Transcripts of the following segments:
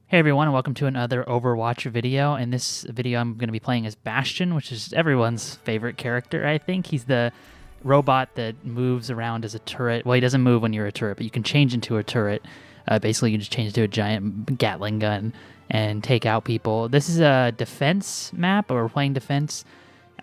Hey everyone, and welcome to another Overwatch video. In this video, I'm going to be playing as Bastion, which is everyone's favorite character, I think. He's the robot that moves around as a turret. Well, he doesn't move when you're a turret, but you can change into a turret. Basically, you can just change into a giant Gatling gun and take out people. This is a defense map, or we're playing defense,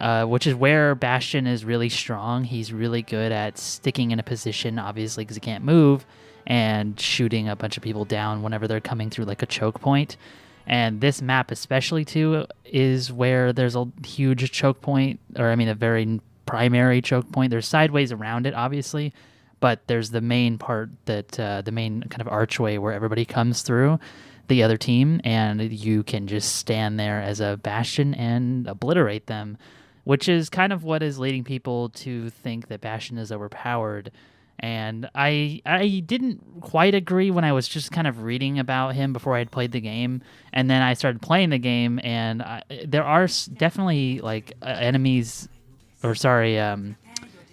which is where Bastion is really strong. He's really good at sticking in a position, obviously, because he can't move, and shooting a bunch of people down whenever they're coming through like a choke point. And this map especially too is where there's a huge choke point, or I mean a very primary choke point. There's sideways around it obviously, but there's the main part that the main kind of archway where everybody comes through the other team, and you can just stand there as a Bastion and obliterate them, which is kind of what is leading people to think that Bastion is overpowered. And I didn't quite agree when I was just kind of reading about him before I had played the game, and then I started playing the game, and there are definitely like enemies, or sorry,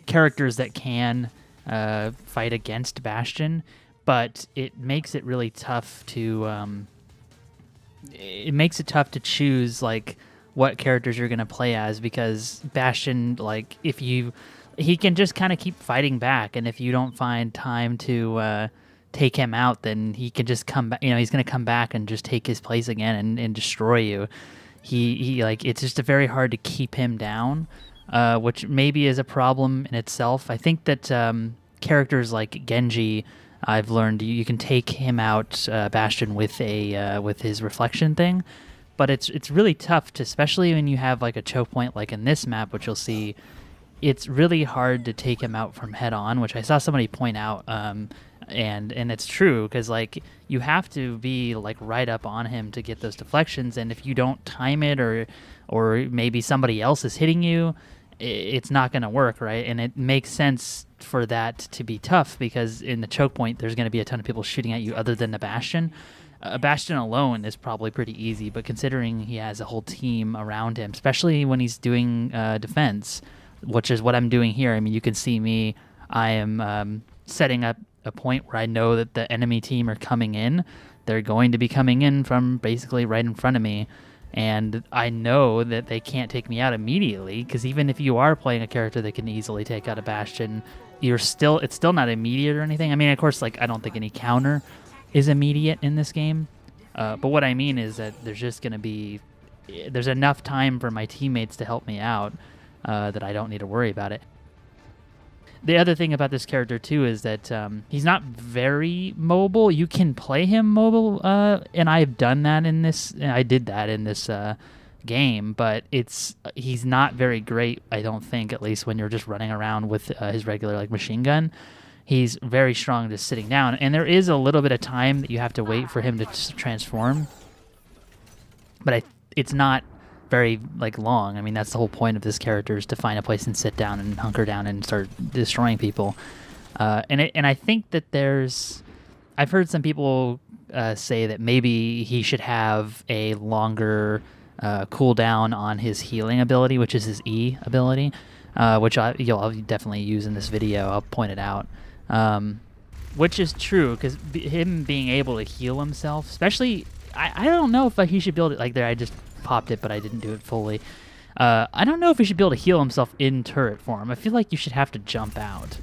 characters that can fight against Bastion, but it makes it really tough to choose like what characters you're gonna play as, because Bastion, like he can just kind of keep fighting back, and if you don't find time to take him out, then he can just come back. You know, he's going to come back and just take his place again and destroy you. He like, it's just very hard to keep him down, which maybe is a problem in itself. I think that characters like Genji, I've learned you can take him out, Bastion, with his reflection thing, but it's really tough to, especially when you have like a choke point like in this map, which you'll see. It's really hard to take him out from head on, which I saw somebody point out, and it's true, because like you have to be like right up on him to get those deflections, and if you don't time it, or maybe somebody else is hitting you, it's not going to work, right? And it makes sense for that to be tough, because in the choke point there's going to be a ton of people shooting at you other than the Bastion. A Bastion alone is probably pretty easy, but considering he has a whole team around him, especially when he's doing defense, which is what I'm doing here. I mean, you can see me. I am setting up a point where I know that the enemy team are coming in. They're going to be coming in from basically right in front of me. And I know that they can't take me out immediately, because even if you are playing a character that can easily take out a Bastion, it's still not immediate or anything. I mean, of course, like I don't think any counter is immediate in this game. But what I mean is that there's enough time for my teammates to help me out, that I don't need to worry about it. The other thing about this character too is that he's not very mobile. You can play him mobile, and I've done that in this. I did that in this game, but he's not very great. I don't think, at least when you're just running around with his regular like machine gun. He's very strong just sitting down, and there is a little bit of time that you have to wait for him to transform. But it's not very like long. I mean, that's the whole point of this character, is to find a place and sit down and hunker down and start destroying people. And I think that I've heard some people say that maybe he should have a longer cooldown on his healing ability, which is his E ability, which I'll definitely use in this video. I'll point it out. Which is true, because him being able to heal himself, especially, I don't know if he should build it like there. I just popped it, but I didn't do it fully. I don't know if he should be able to heal himself in turret form. I feel like you should have to jump out.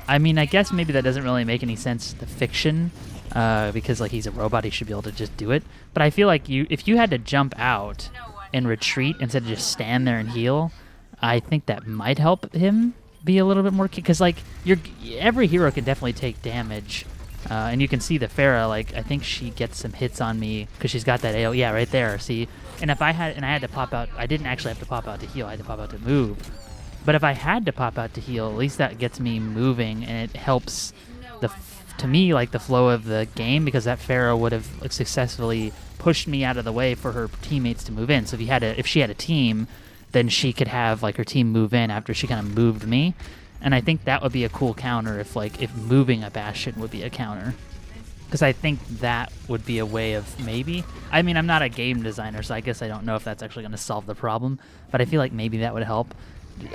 I mean, I guess maybe that doesn't really make any sense to fiction, because like he's a robot, he should be able to just do it. But I feel like if you had to jump out and retreat instead of just stand there and heal, I think that might help him be a little bit more, because like every hero can definitely take damage. And you can see the Pharah, like I think she gets some hits on me because she's got that AO. Yeah, right there. See, and I had to pop out. I didn't actually have to pop out to heal. I had to pop out to move. But if I had to pop out to heal, at least that gets me moving, and it helps to me like the flow of the game, because that Pharah would have successfully pushed me out of the way for her teammates to move in. So if she had a team, then she could have like her team move in after she kind of moved me. And I think that would be a cool counter if moving a Bastion would be a counter. Because I think that would be a way of maybe... I mean, I'm not a game designer, so I guess I don't know if that's actually going to solve the problem. But I feel like maybe that would help.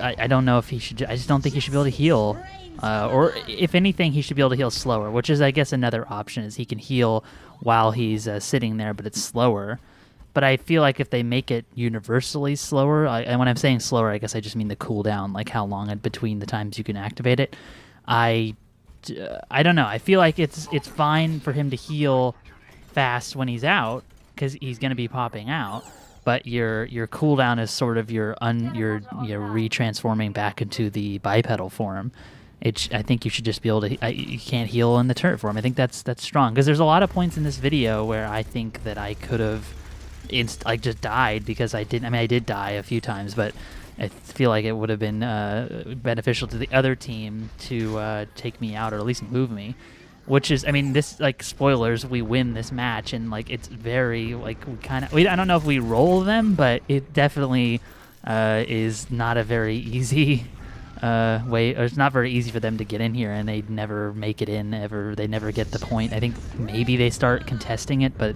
I don't know if he should. I just don't think he should be able to heal. Or if anything, he should be able to heal slower, which is, I guess, another option is he can heal while he's sitting there, but it's slower. But I feel like if they make it universally slower, and when I'm saying slower, I guess I just mean the cooldown, like how long in between the times you can activate it. I don't know. I feel like it's fine for him to heal fast when he's out because he's going to be popping out. But your cooldown is sort of your retransforming back into the bipedal form. I think you should just be able to. You can't heal in the turret form. I think that's strong because there's a lot of points in this video where I think that I could have, just died because I didn't. I mean, I did die a few times, but I feel like it would have been beneficial to the other team to take me out or at least move me. Which is, I mean, this, like, spoilers, we win this match, and, like, it's very, like, I don't know if we roll them, but it definitely is not a very easy way, or it's not very easy for them to get in here, and they never make it in, they never get the point. I think maybe they start contesting it, but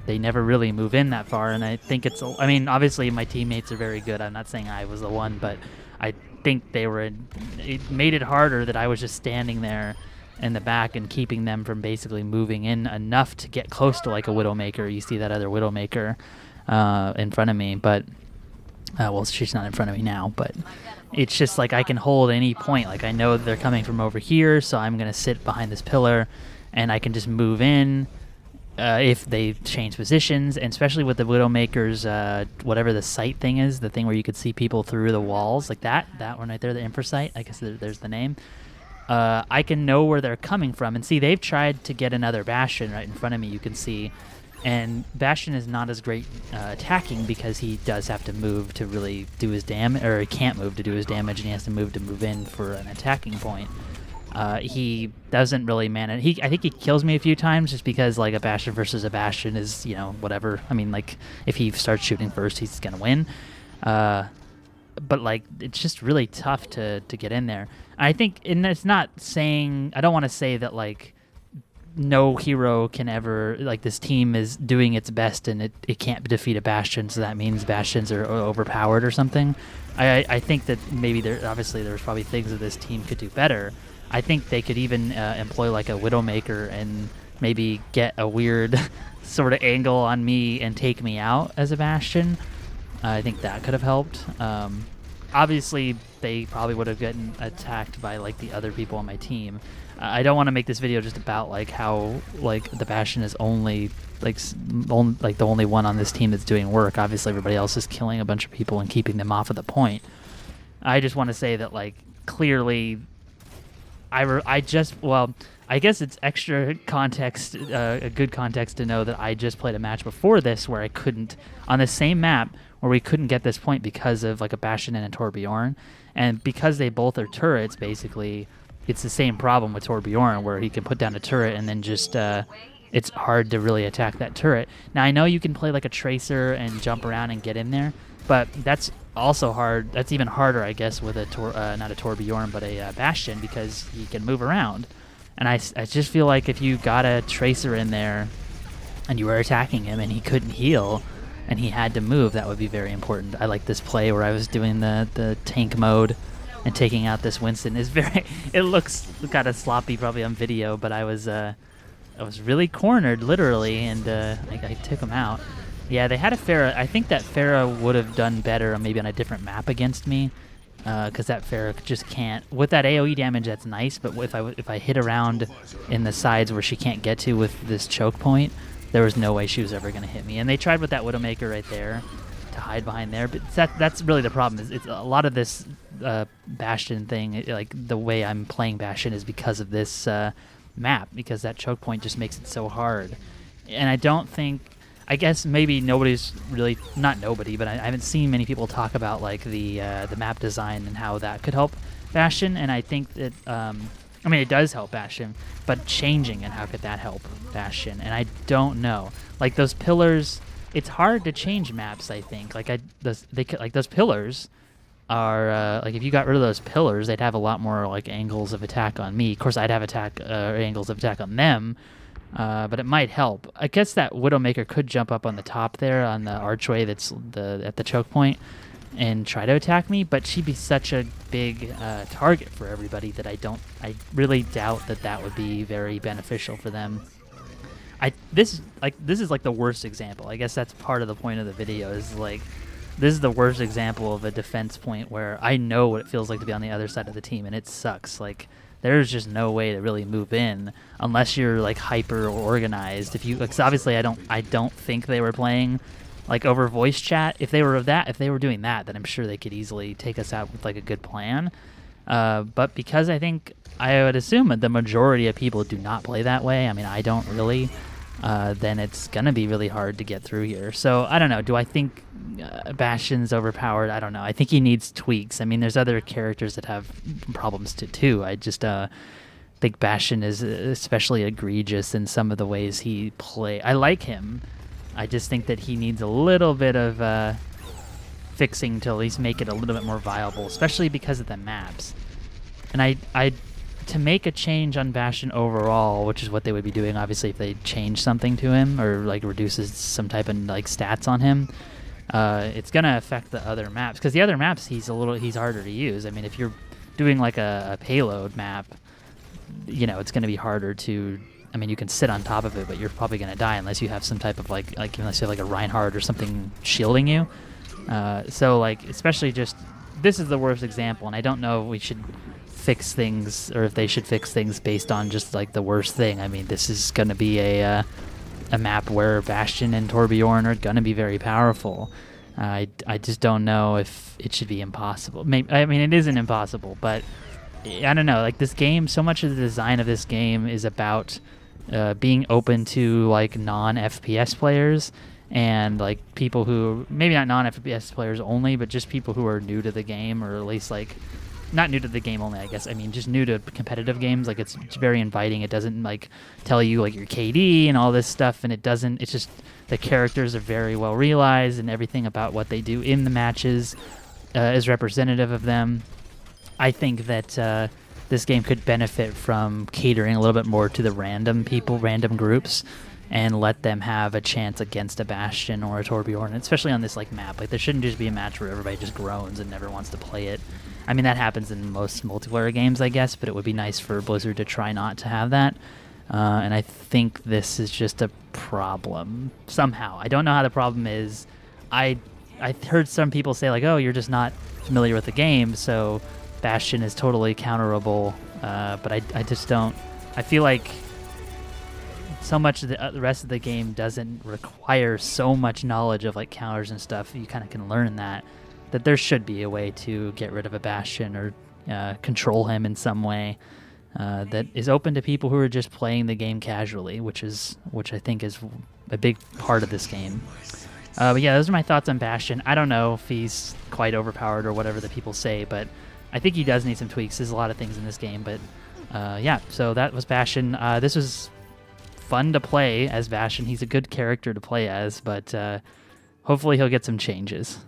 they never really move in that far, and I think I mean, obviously my teammates are very good. I'm not saying I was the one, but I think it made it harder that I was just standing there in the back and keeping them from basically moving in enough to get close to like a Widowmaker. You see that other Widowmaker in front of me, but well, she's not in front of me now, but it's just like I can hold any point. Like I know they're coming from over here, so I'm gonna sit behind this pillar and I can just move in if they change positions, and especially with the Widowmaker's whatever the sight thing is, the thing where you could see people through the walls, like that one right there, the infra sight, I guess there's the name. I can know where they're coming from. And see, they've tried to get another Bastion right in front of me, you can see. And Bastion is not as great attacking because he does have to move to really do his damage, or he can't move to do his damage, and he has to move in for an attacking point. He doesn't really manage. I think he kills me a few times just because, like, a Bastion versus a Bastion is, whatever. I mean, like, if he starts shooting first, he's going to win. But, like, it's just really tough to get in there. I think, and it's not saying, I don't want to say that, like, no hero can ever, like, this team is doing its best and it can't defeat a Bastion, so that means Bastions are overpowered or something. I think that maybe there's probably things that this team could do better. I think they could even employ, like, a Widowmaker and maybe get a weird sort of angle on me and take me out as a Bastion. I think that could have helped. Obviously, they probably would have gotten attacked by, like, the other people on my team. I don't want to make this video just about, like, how, like, the Bastion is only the only one on this team that's doing work. Obviously, everybody else is killing a bunch of people and keeping them off of the point. I just want to say that, like, clearly, I guess it's extra context, a good context to know that I just played a match before this where I couldn't, on the same map, where we couldn't get this point because of, like, a Bastion and a Torbjorn. And because they both are turrets, basically, it's the same problem with Torbjorn, where he can put down a turret and then just, it's hard to really attack that turret. Now, I know you can play, like, a Tracer and jump around and get in there, but that's also hard. That's even harder, I guess, with not a Torbjorn, but a Bastion, because he can move around. And I just feel like if you got a Tracer in there and you were attacking him and he couldn't heal and he had to move, that would be very important. I like this play where I was doing the tank mode and taking out this Winston. It looks kind of sloppy probably on video, but I was really cornered, literally, and I took him out. Yeah, they had a Pharah. I think that Pharah would have done better maybe on a different map against me, because that Pharah just can't. With that AoE damage, that's nice, but if I hit around in the sides where she can't get to with this choke point, there was no way she was ever going to hit me. And they tried with that Widowmaker right there to hide behind there, but that's really the problem. It's a lot of this Bastion thing, like the way I'm playing Bastion is because of this map, because that choke point just makes it so hard. And I don't think, I guess maybe nobody's really, not nobody, but I haven't seen many people talk about, like, the map design and how that could help Bastion. And I think that I mean, it does help Bastion, but changing and how could that help Bastion? And I don't know. Like, those pillars, it's hard to change maps, I think. Like, those pillars are, like, if you got rid of those pillars, they'd have a lot more, like, angles of attack on me. Of course, I'd have angles of attack on them, but it might help. I guess that Widowmaker could jump up on the top there on the archway that's at the choke point. and try to attack me, but she'd be such a big target for everybody that I really doubt that would be very beneficial for them. This is like the worst example. I guess that's part of the point of the video, is like this is the worst example of a defense point where I know what it feels like to be on the other side of the team, and it sucks. Like, there's just no way to really move in unless you're like hyper organized. If you, because obviously I don't think they were playing like over voice chat. If they were doing that, then I'm sure they could easily take us out with like a good plan. But because I would assume that the majority of people do not play that way. I mean, I don't really. Then it's gonna be really hard to get through here. So I don't know. Do I think Bastion's overpowered? I don't know. I think he needs tweaks. I mean, there's other characters that have problems too. I just think Bastion is especially egregious in some of the ways he play. I like him. I just think that he needs a little bit of fixing to at least make it a little bit more viable, especially because of the maps. And I to make a change on Bastion overall, which is what they would be doing, obviously, if they change something to him or like reduces some type of like stats on him, it's gonna affect the other maps, because the other maps he's harder to use. I mean, if you're doing like a payload map, you know, it's gonna be harder to. I mean, you can sit on top of it, but you're probably gonna die unless you have some type of like unless you have like a Reinhardt or something shielding you. So like, especially just this is the worst example, and I don't know if we should fix things or if they should fix things based on just like the worst thing. I mean, this is going to be a map where Bastion and Torbjorn are going to be very powerful. I just don't know if it should be impossible. I mean, it isn't impossible, but I don't know. Like, this game, so much of the design of this game is about being open to like non-FPS players and like people who maybe not non-FPS players only, but just people who are new to the game, or at least like not new to the game only, I guess. I mean, just new to competitive games. Like, it's very inviting. It doesn't like tell you like your KD and all this stuff, and it's just the characters are very well realized, and everything about what they do in the matches is representative of them. I think that this game could benefit from catering a little bit more to the random people, random groups, and let them have a chance against a Bastion or a Torbjorn, especially on this like map. Like, there shouldn't just be a match where everybody just groans and never wants to play it. I mean, that happens in most multiplayer games, I guess, but it would be nice for Blizzard to try not to have that. And I think this is just a problem somehow. I don't know how the problem is. I heard some people say like, oh, you're just not familiar with the game, so Bastion is totally counterable. But I just don't. I feel like so much of the rest of the game doesn't require so much knowledge of like counters and stuff. You kind of can learn that there should be a way to get rid of a Bastion or control him in some way that is open to people who are just playing the game casually, which I think is a big part of this game. But yeah, those are my thoughts on Bastion. I don't know if he's quite overpowered or whatever that people say, but I think he does need some tweaks. There's a lot of things in this game, but yeah, so that was Bastion. This was fun to play as Bastion. He's a good character to play as, but hopefully he'll get some changes.